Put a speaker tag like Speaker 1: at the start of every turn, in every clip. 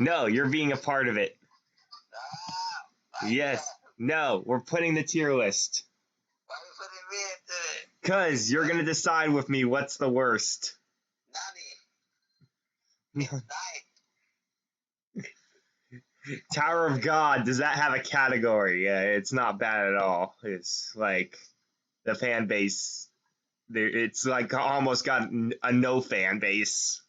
Speaker 1: No, you're being a part of it. Yes. No, we're putting the tier list.
Speaker 2: Why are you putting me into it?
Speaker 1: Cause you're gonna decide with me what's the worst.
Speaker 2: Nani. It's nice.
Speaker 1: Tower of God, does that have a category? Yeah, it's not bad at all. It's like the fan base. It's like almost got a no fan base.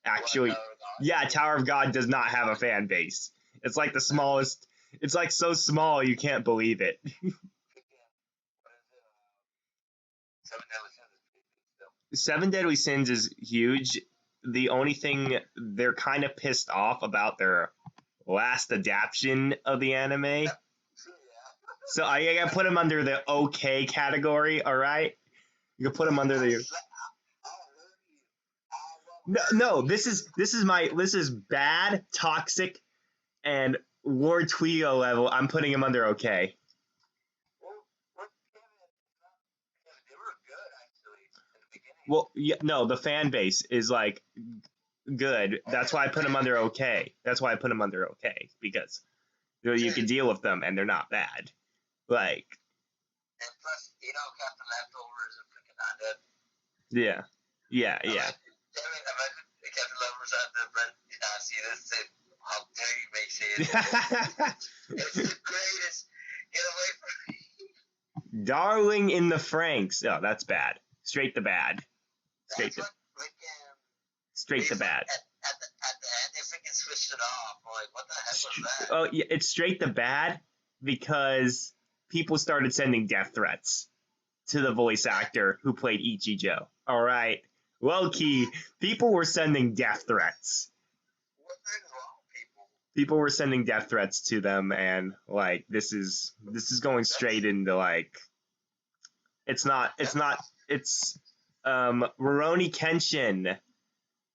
Speaker 1: Actually, yeah, Tower of God does not have a fan base. It's like the smallest. It's like so small you can't believe it. Seven Deadly Sins is huge. The only thing they're kind of pissed off about their last adaptation of the anime. So I gotta put them under the okay category. All right, you can put them under the. No. This is bad, toxic, and Lord Twio level. I'm putting him under okay. Well, yeah, no, the fan base is like good. That's why I put them under okay. That's why I put them under okay because you can deal with them and they're not bad. Like.
Speaker 2: And plus, Captain Leftovers and freaking undead.
Speaker 1: Yeah.
Speaker 2: Damn it, imagine Captain Leftovers out there, but see this and how dare you make it. It's the greatest. Get away from me.
Speaker 1: Darling in the Franxx. Oh, that's bad. Straight to bad. Straight to bad.
Speaker 2: At the end, they freaking switched it off. I'm like, what the heck was that?
Speaker 1: Oh, yeah, it's straight to bad because people started sending death threats to the voice actor who played Ichijo. All right. Low key, people were sending death threats.
Speaker 2: What's wrong with people?
Speaker 1: People were sending death threats to them, and like this is going straight into like it's Rurouni Kenshin.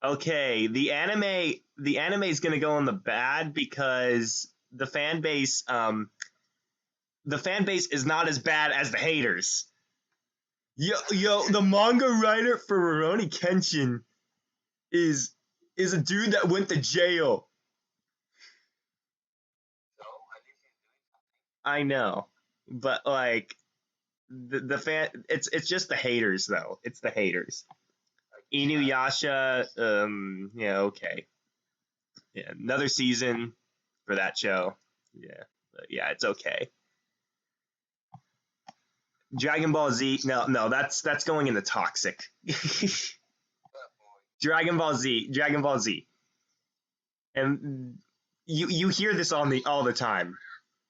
Speaker 1: Okay, the anime is gonna go in the bad because the fan base is not as bad as the haters. Yo, the manga writer for Rurouni Kenshin is a dude that went to jail. I know, but like the fan, it's just the haters though. It's the haters. Inuyasha, yeah, okay, yeah, another season for that show. Yeah, but yeah, it's okay. Dragon Ball Z, no, that's going in the toxic. Dragon Ball Z, and you hear this all the time.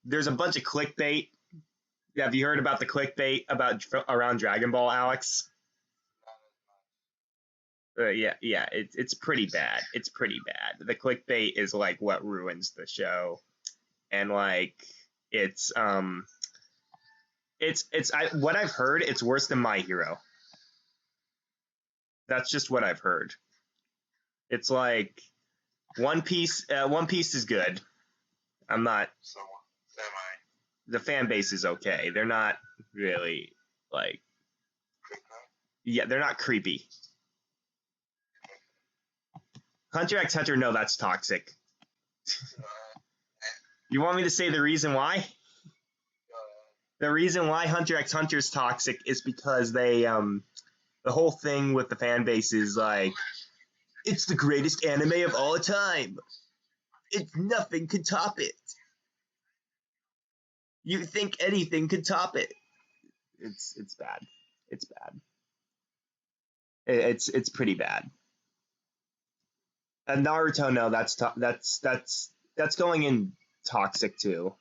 Speaker 1: There's a bunch of clickbait. Have you heard about the clickbait around Dragon Ball, Alex? Yeah, it's pretty bad. It's pretty bad. The clickbait is like what ruins the show, and like it's what I've heard. It's worse than My Hero. That's just what I've heard. It's like One Piece. One Piece is good. I'm not. The fan base is okay. They're not really like. Yeah, they're not creepy. Hunter x Hunter, no, that's toxic. You want me to say the reason why? The reason why Hunter x Hunter is toxic is because they the whole thing with the fan base is like it's the greatest anime of all time. Nothing could top it. You think anything could top it? It's bad. It's bad. It's pretty bad. Naruto, no, that's going in toxic too.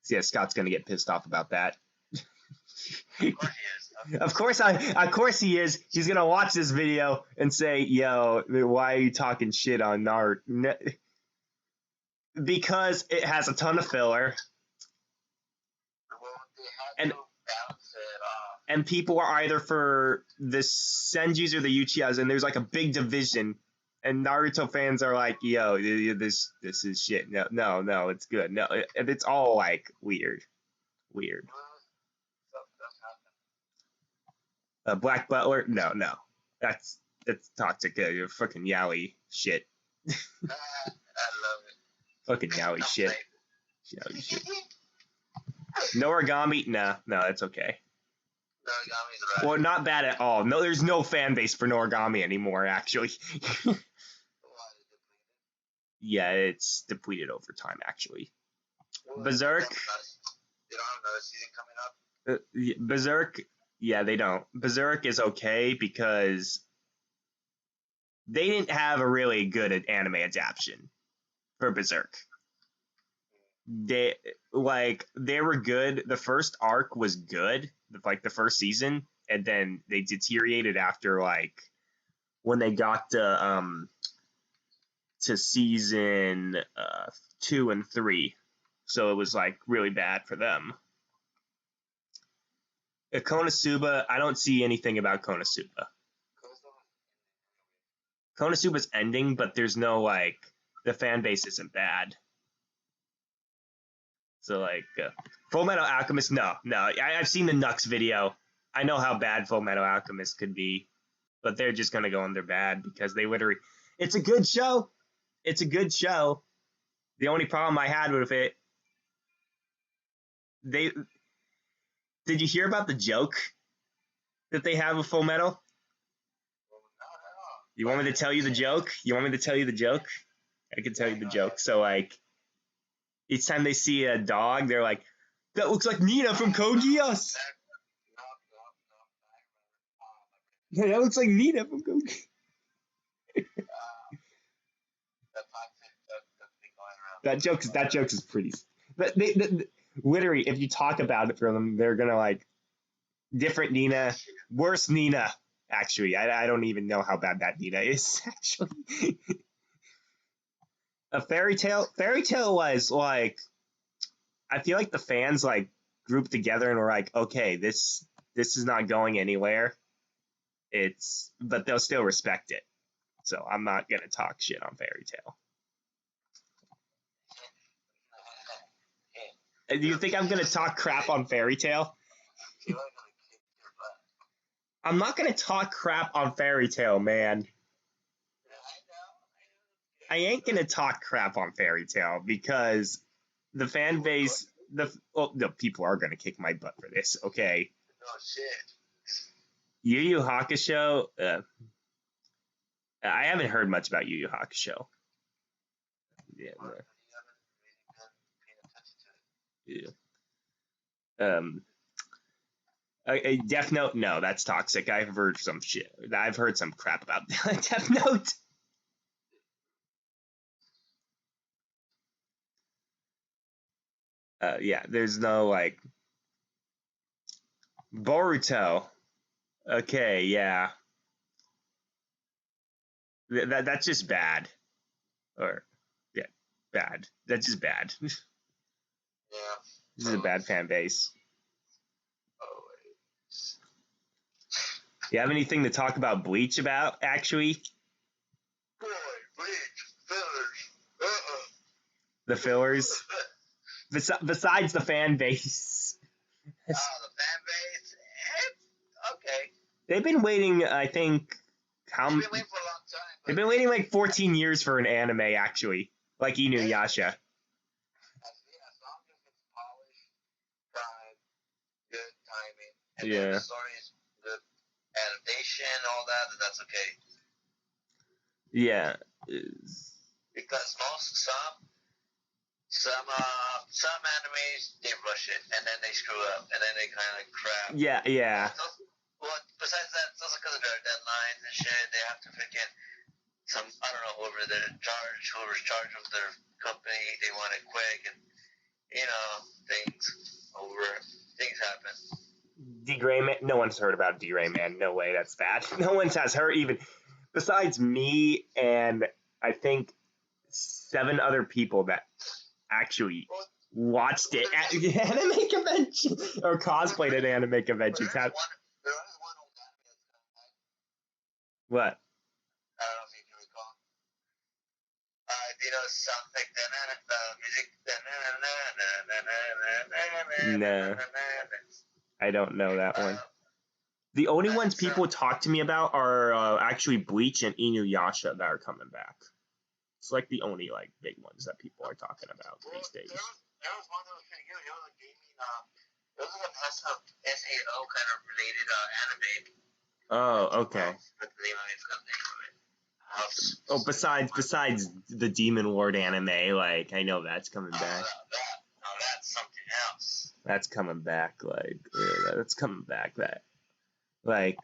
Speaker 1: Yeah, Scott's gonna get pissed off about that. Of course he is. He's gonna watch this video and say, "Yo, why are you talking shit on Naruto?" Because it has a ton of filler, and people are either for the Senjus or the Uchihas, and there's like a big division. And Naruto fans are like, "Yo, this is shit. No, it's good. No, it's all like weird." Black Butler, no, that's toxic. You're fucking yaoi shit.
Speaker 2: love it.
Speaker 1: Fucking Yowie shit.
Speaker 2: Safe.
Speaker 1: Yowie shit. No origami? No, that's okay.
Speaker 2: No origami's right.
Speaker 1: Well, not bad at all. No, there's no fan base for no origami anymore, actually. Yeah, it's depleted over time, actually. Berserk.
Speaker 2: They don't have another season coming up?
Speaker 1: Berserk, yeah, they don't. Berserk is okay because they didn't have a really good anime adaptation for Berserk. They were good. The first arc was good, like the first season, and then they deteriorated after when they got to season 2 and 3. So it was really bad for them. Konosuba, I don't see anything about Konosuba. Konosuba's ending, but there's no the fan base isn't bad. So Full Metal Alchemist, no. I've seen the Nux video. I know how bad Full Metal Alchemist could be, but they're just gonna go on their bad because they literally. It's a good show. It's a good show. The only problem I had with it, did you hear about the joke that they have with Full Metal? You want me to tell you the joke? I can tell you the joke. So each time they see a dog, they're like, "That looks like Nina from Code Geass." Yeah, that looks like Nina from Code Geass. That joke is pretty. But literally, if you talk about it for them, they're gonna different Nina, worse Nina. Actually, I don't even know how bad that Nina is. Actually, a Fairy Tail was I feel like the fans grouped together and were like, okay, this is not going anywhere. But they'll still respect it. So I'm not gonna talk shit on Fairy Tail. Do you think I'm gonna talk crap on Fairy Tail? I'm not gonna talk crap on Fairy Tail, man. I ain't gonna talk crap on Fairy Tail because the fan base, the people are gonna kick my butt for this. Okay.
Speaker 2: Oh shit.
Speaker 1: Yu Yu Hakusho. I haven't heard much about Yu Yu Hakusho. Yeah. Death Note, no, that's toxic. I've heard some shit. I've heard some crap about Death Note. Yeah, there's no Boruto. Okay, yeah. That's just bad. Or yeah, bad. That's just bad.
Speaker 2: Yeah.
Speaker 1: This is a bad fan base. You have anything to talk about Bleach about, actually?
Speaker 2: Boy, Bleach, fillers.
Speaker 1: The fillers? Besides the fan base.
Speaker 2: The fan base? Okay.
Speaker 1: They've been waiting, I think,
Speaker 2: They've been waiting for a long time.
Speaker 1: They've been waiting 14 years for an anime, actually. Like Inuyasha.
Speaker 2: As long as it's polished, time, good timing, and then the story is good animation, all that's okay.
Speaker 1: Yeah.
Speaker 2: Because some animes, they rush it, and then they screw up, and then they kind of crap.
Speaker 1: Yeah.
Speaker 2: Well, besides that, it's also because of their deadlines and shit. They have to freaking I don't know, whoever's in charge of their company, they want it quick, and things happen.
Speaker 1: D-Gray Man, no one's heard about D-Gray Man. No way, that's bad. No one has heard even, besides me and I think 7 other people that actually watched it at anime convention or cosplayed at anime conventions. What?
Speaker 2: I don't know if you can recall. Do you know the sound effect, the music?
Speaker 1: No. I don't know that one. The only ones people talk to me about are actually Bleach and Inuyasha that are coming back. It's like the only like big ones that people are talking about these days.
Speaker 2: There was one that was pretty good. It was a gaming. It was like a SAO kind of related anime.
Speaker 1: Oh, okay.
Speaker 2: But the name of it, forgot the name of it.
Speaker 1: Oh, besides the Demon Lord anime, like I know that's coming back.
Speaker 2: That's something else.
Speaker 1: That's coming back. Like that's coming back. That like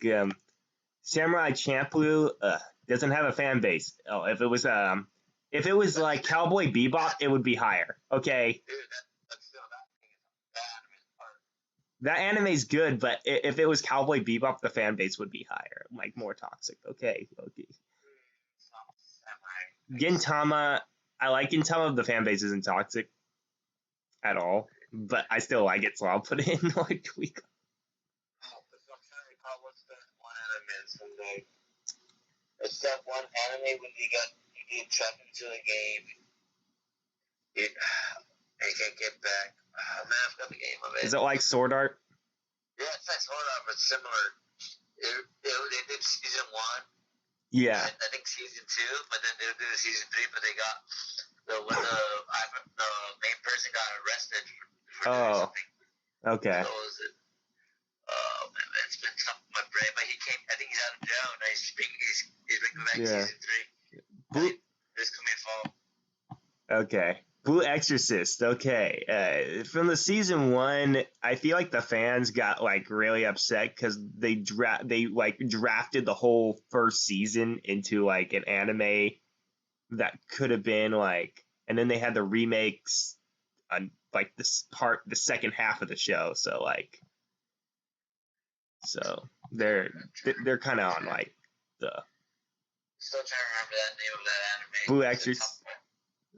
Speaker 1: Samurai Champloo doesn't have a fan base. Oh, if it was like Cowboy Bebop, it would be higher. Okay.
Speaker 2: Dude, that's still
Speaker 1: that anime's good, but if it was Cowboy Bebop, the fan base would be higher, like more toxic. Okay. Gintama, I like Gintama. The fan base isn't toxic at all, but I still like it, so I'll put it in like tweak.
Speaker 2: What's that one anime someday? It's that one anime when you get trapped into a game. They can't get back. Man, I forgot the game of it.
Speaker 1: Is it like Sword Art?
Speaker 2: Yeah, it's like Sword Art, but similar. They did season 1.
Speaker 1: Yeah.
Speaker 2: I think season 2, but then they did season 3, but they got the main person got arrested for doing something.
Speaker 1: Okay.
Speaker 2: So oh man, it's been tough on my brain, but I think he's out of jail now. He's bringing back season 3. This coming fall.
Speaker 1: Okay. Blue Exorcist. Okay. From the season 1, I feel like the fans got like really upset because they drafted the whole first season into like an anime that could have been like, and then they had the remakes on like the second half of the show. So like, they're kind of on like the.
Speaker 2: Still trying to remember that name of that anime.
Speaker 1: Blue Exorcist.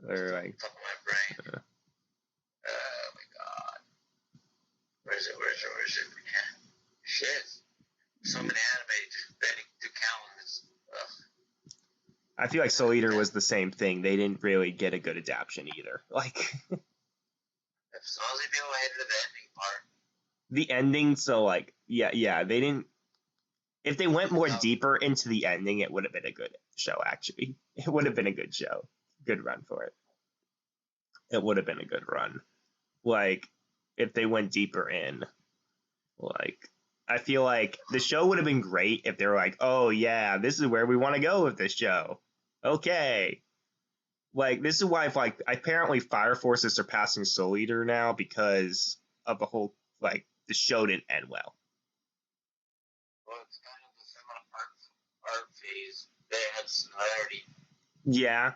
Speaker 1: Or like.
Speaker 2: Top of my brain. Oh my god. Where is it? Yeah. Shit. So many anime just barely to count.
Speaker 1: I feel like Soul Eater was the same thing. They didn't really get a good adaptation either. Like.
Speaker 2: As long as people hated the ending part.
Speaker 1: The ending, so like, yeah, they didn't. If they went more deeper into the ending, it would have been a good show. Actually, it would have been a good show. Good run for it. It would have been a good run. Like, if they went deeper in, like, I feel like the show would have been great if they were like, oh yeah, this is where we want to go with this show. Okay. Like, this is why, like, apparently Fire Force is surpassing Soul Eater now because of the whole, like, the show didn't end well.
Speaker 2: Well, it's kind of the similar art phase. They had similarity.
Speaker 1: Yeah.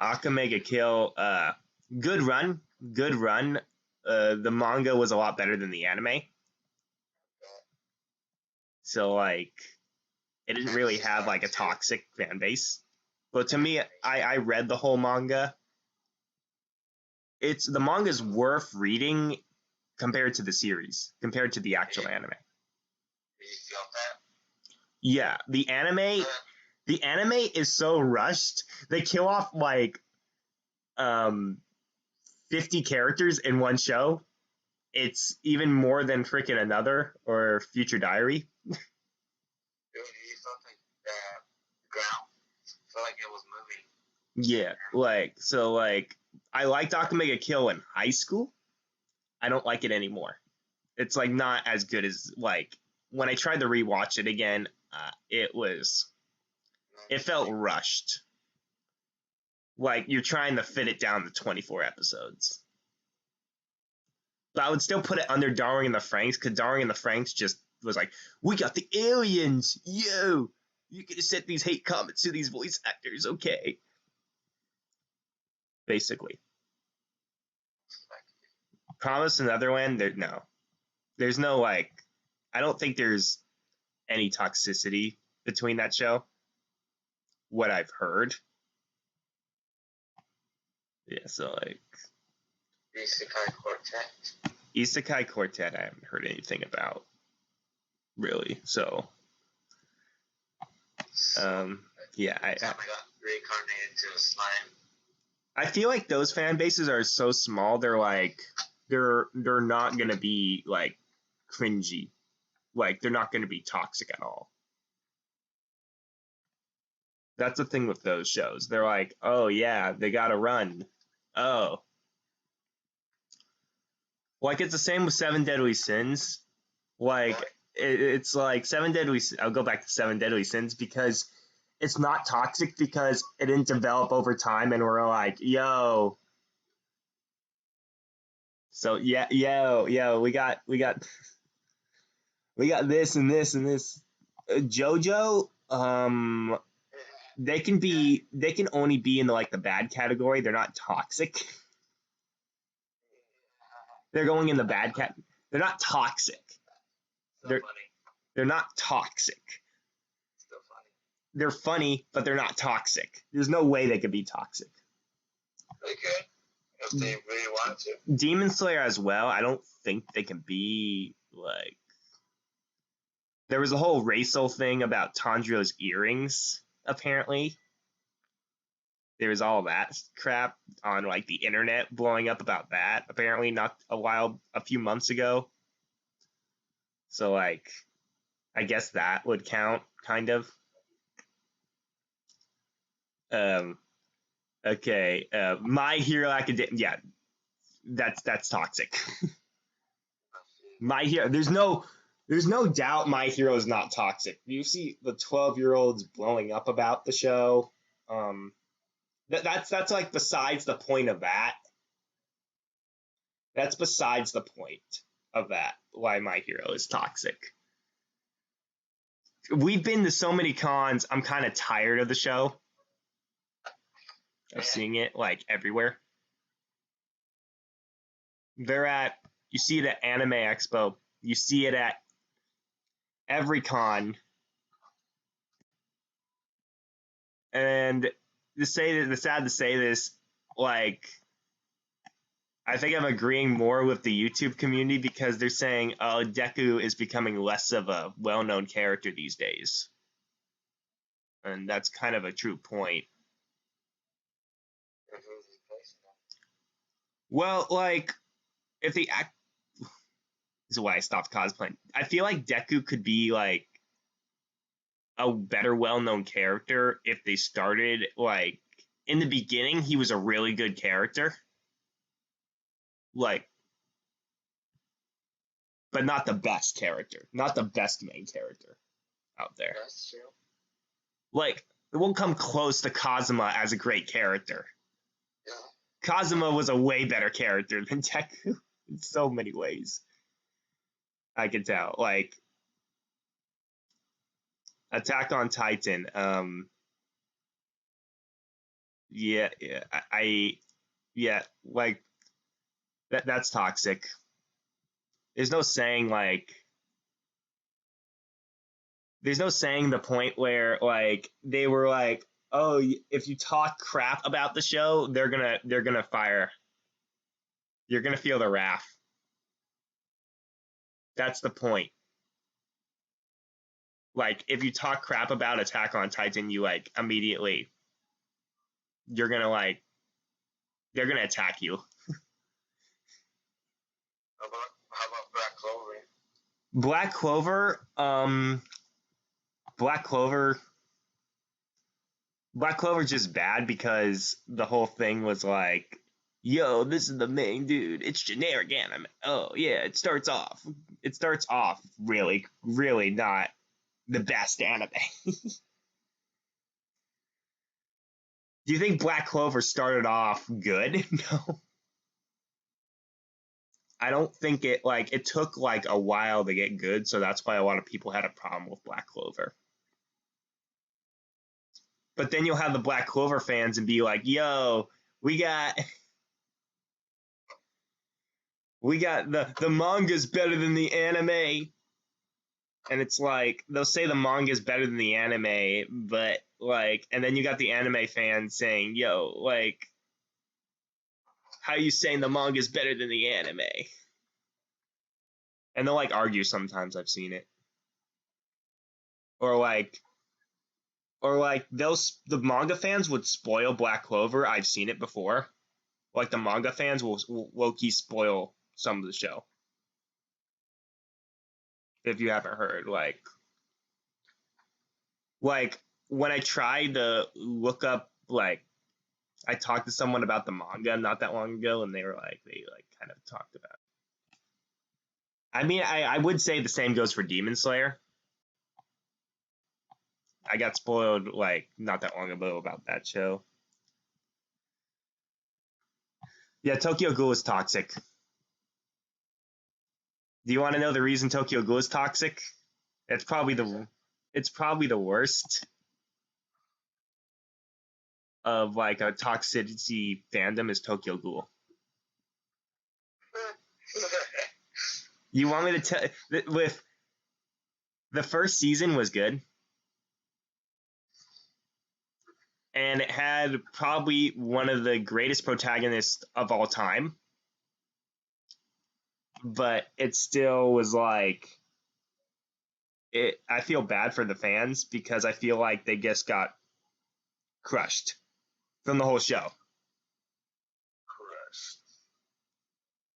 Speaker 1: Akamega Kill, good run. The manga was a lot better than the anime. So, like, it didn't really have, like, a toxic fan base. But to me, I read the whole manga. The manga's worth reading compared to the series, compared to the actual anime.
Speaker 2: Did you feel that?
Speaker 1: Yeah, the anime is so rushed. They kill off like 50 characters in one show. It's even more than freaking Another or Future Diary.
Speaker 2: You felt like the ground felt like it was moving.
Speaker 1: Yeah, like I liked Akamega Kill in high school. I don't like it anymore. It's like not as good as like when I tried to rewatch it again. It felt rushed. Like you're trying to fit it down to 24 episodes. But I would still put it under Darwin and the Franks because Darwin and the Franks just was like, we got the aliens, yo. You could have sent these hate comments to these voice actors, okay? Basically. Promise Another One, no. There's no, like, I don't think there's any toxicity between that show. What I've heard. Yeah, so, like. Isekai Quartet, I haven't heard anything about. Really, so. Yeah, I got
Speaker 2: reincarnated into a slime.
Speaker 1: I feel like those fan bases are so small. They're like they're not gonna be like cringy, like they're not gonna be toxic at all. That's the thing with those shows. They're like, oh yeah, they gotta run. Oh, like it's the same with Seven Deadly Sins. Like it's like Seven Deadly. I'll go back to Seven Deadly Sins because it's not toxic because it didn't develop over time, and we're like, yo. So yeah, yo, we got this and this and this. JoJo, they can only be in like the bad category. They're not toxic. They're going in the bad cat. They're not toxic.
Speaker 2: So
Speaker 1: They're
Speaker 2: funny.
Speaker 1: they're not toxic.
Speaker 2: Still funny.
Speaker 1: They're funny, but they're not toxic. There's no way they could be toxic.
Speaker 2: They could if they really wanted to.
Speaker 1: Demon Slayer as well. I don't think they can be like. There was a whole racial thing about Tanjiro's earrings. Apparently, there was all that crap on like the internet blowing up about that. Apparently, not a few months ago. So like, I guess that would count, kind of. Um, okay, My Hero Academia. Yeah, that's toxic. My Hero. There's no doubt My Hero is not toxic. You see the 12-year-olds blowing up about the show. That's like besides the point of that. That's besides the point of that. Why My Hero is toxic. We've been to so many cons. I'm kind of tired of the show. Of seeing it like everywhere. You see it at Anime Expo. You see it at every con. And the sad to say this, like, I think I'm agreeing more with the YouTube community because they're saying, oh, Deku is becoming less of a well-known character these days. And that's kind of a true point. Well, like, if the act. This is why I stopped cosplaying. I feel like Deku could be, like, a better well-known character if they started, like, in the beginning, he was a really good character. Like, but not the best character. Not the best main character out there.
Speaker 2: That's true.
Speaker 1: Like, it won't come close to Kazuma as a great character.
Speaker 2: Yeah.
Speaker 1: Kazuma was a way better character than Deku in so many ways. I can tell. Like, Attack on Titan. Yeah, like that's toxic. There's no saying like. There's no saying the point where like they were like, oh, if you talk crap about the show, they're gonna fire. You're gonna feel the wrath. That's the point. Like if you talk crap about Attack on Titan, you like immediately you're gonna like they're gonna attack you.
Speaker 2: How about Black Clover?
Speaker 1: Black Clover, Black Clover Black Clover's just bad because the whole thing was like, yo, this is the main dude. It's generic anime. Oh yeah, it starts off really, really not the best anime. Do you think Black Clover started off good? No. I don't think it took like a while to get good, so that's why a lot of people had a problem with Black Clover. But then you'll have the Black Clover fans and be like, yo, we got the manga's better than the anime. And it's like they'll say the manga is better than the anime, but like, and then you got the anime fans saying, "Yo, like, how are you saying the manga is better than the anime?" And they'll like argue sometimes. I've seen it, or like, the manga fans would spoil Black Clover. I've seen it before. Like the manga fans will low-key spoil some of the show. If you haven't heard, like when I tried to look up, like, I talked to someone about the manga not that long ago, and they kind of talked about it. I mean, I would say the same goes for Demon Slayer. I got spoiled, like, not that long ago about that show. Yeah, Tokyo Ghoul is toxic. Do you want to know the reason Tokyo Ghoul is toxic? It's probably the worst of like a toxicity fandom is Tokyo Ghoul. You want me to tell? With the first season was good, and it had probably one of the greatest protagonists of all time, but it still was like it. I feel bad for the fans because I feel like they just got crushed from the whole show.
Speaker 2: Crushed.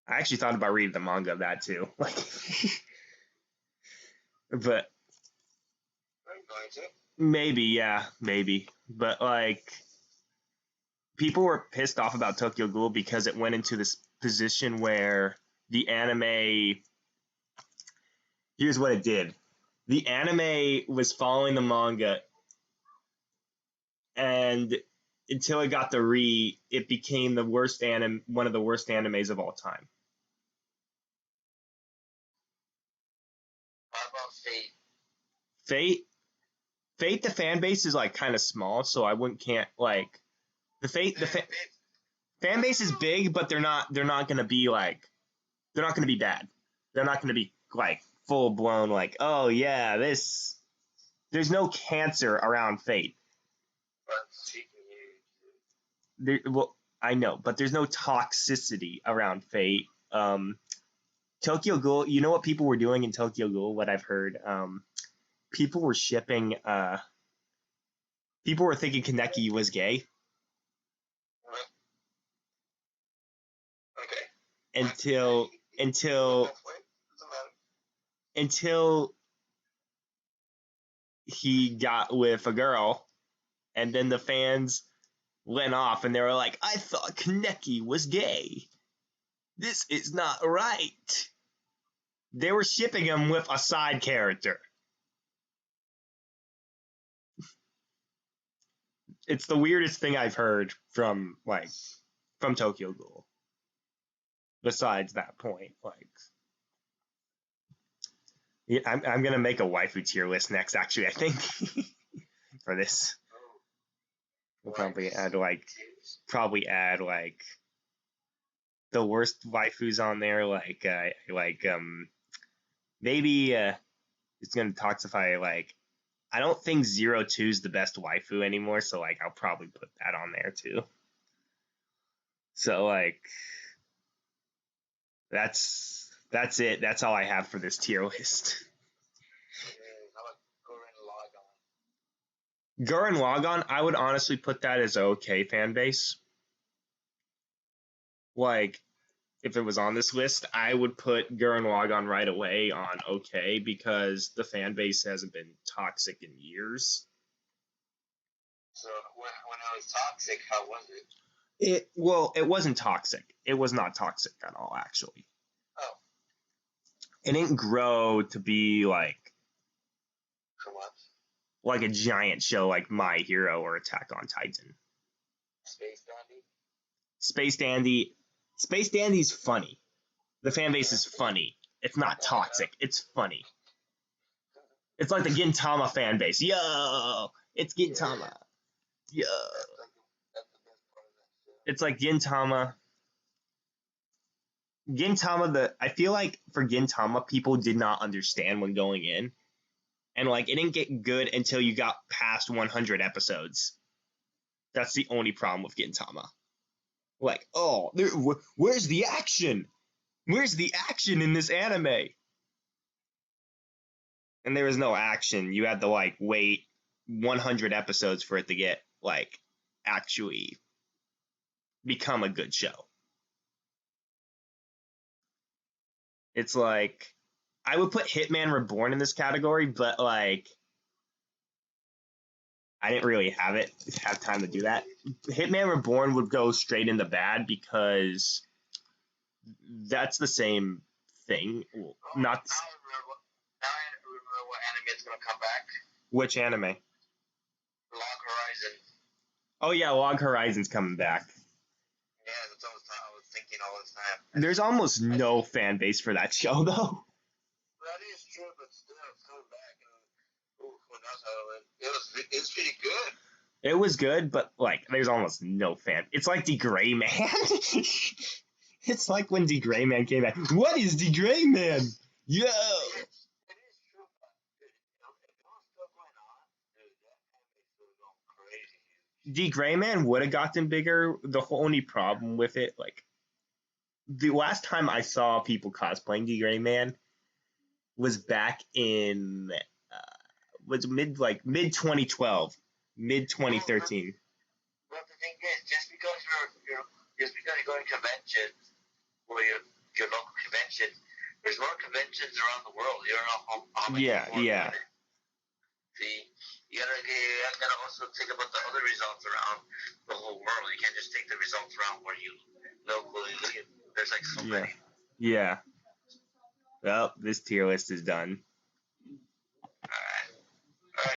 Speaker 1: I actually thought about reading the manga of that too, like, but
Speaker 2: I'm going to.
Speaker 1: maybe, yeah, maybe, but like people were pissed off about Tokyo Ghoul because it went into this position where the anime. Here's what it did: the anime was following the manga, and until it got it became the worst one of the worst animes of all time.
Speaker 2: How about Fate?
Speaker 1: Fate, Fate, the fan base is like kind of small, so can't like the fan base is big, but they're not gonna be like they're not gonna be bad. They're not gonna be like full blown like, oh yeah, this. There's no cancer around Fate. Well, I know, but there's no toxicity around Fate. Tokyo Ghoul. You know what people were doing in Tokyo Ghoul? What I've heard. People were shipping. People were thinking Kaneki was gay.
Speaker 2: Okay.
Speaker 1: Until he got with a girl, and then the fans went off and they were like, I thought Kaneki was gay. This is not right. They were shipping him with a side character. It's the weirdest thing I've heard from Tokyo Ghoul. Besides that point, like, yeah, I'm gonna make a waifu tier list next. Actually, I think for this, we'll probably add like the worst waifus on there, maybe it's gonna toxify like. I don't think 02 is the best waifu anymore, so like I'll probably put that on there too. So like that's it. That's all I have for this tier list.
Speaker 2: How about
Speaker 1: Gurren Lagann, I would honestly put that as okay fan base. Like, if it was on this list, I would put Gurren Lagann right away on okay because the fan base hasn't been toxic in years.
Speaker 2: So when it was toxic, how was it?
Speaker 1: It wasn't toxic. It was not toxic at all, actually.
Speaker 2: Oh.
Speaker 1: It didn't grow to be like
Speaker 2: So what?
Speaker 1: Like a giant show like My Hero or Attack on Titan.
Speaker 2: Space Dandy?
Speaker 1: Space Dandy's funny. The fan base is funny. It's not toxic. It's funny. It's like the Gintama fan base. Yo, it's Gintama. Yo. It's like Gintama. I feel like for Gintama, people did not understand when going in. And like it didn't get good until you got past 100 episodes. That's the only problem with Gintama. Like, oh, where's the action? Where's the action in this anime? And there was no action. You had to like wait 100 episodes for it to get like actually become a good show. It's like I would put Hitman Reborn in this category, but like I didn't really have time to do that. Hitman Reborn would go straight into bad because that's the same thing. Well,
Speaker 2: Oh,
Speaker 1: not
Speaker 2: now I remember what anime is gonna come back.
Speaker 1: which anime.
Speaker 2: Log Horizon.
Speaker 1: Oh yeah, Log Horizon's coming back.
Speaker 2: Yeah, that's what I was thinking all the time.
Speaker 1: There's almost no fan base for that show though.
Speaker 2: That is true, but still, it's coming back, and who knows how it was pretty good.
Speaker 1: It was good, but like there's almost no fan. It's like the Gray Man. It's like when the Gray Man came back. What is the Gray Man? Yo.
Speaker 2: It is true, but dude, if it was still going on, dude, that anime is still going crazy.
Speaker 1: The Gray Man would have gotten bigger. The only problem with it, like the last time I saw people cosplaying the Gray Man was back in was mid 2012, mid 2013.
Speaker 2: Well, the thing is, just because you're going to conventions or your local convention, there's more conventions around the world. You don't know how many.
Speaker 1: Yeah.
Speaker 2: See, you gotta also think about the other results around the whole world. You can't just take the results around where you locally live. There's like so many.
Speaker 1: Yeah. Well, this tier list is done.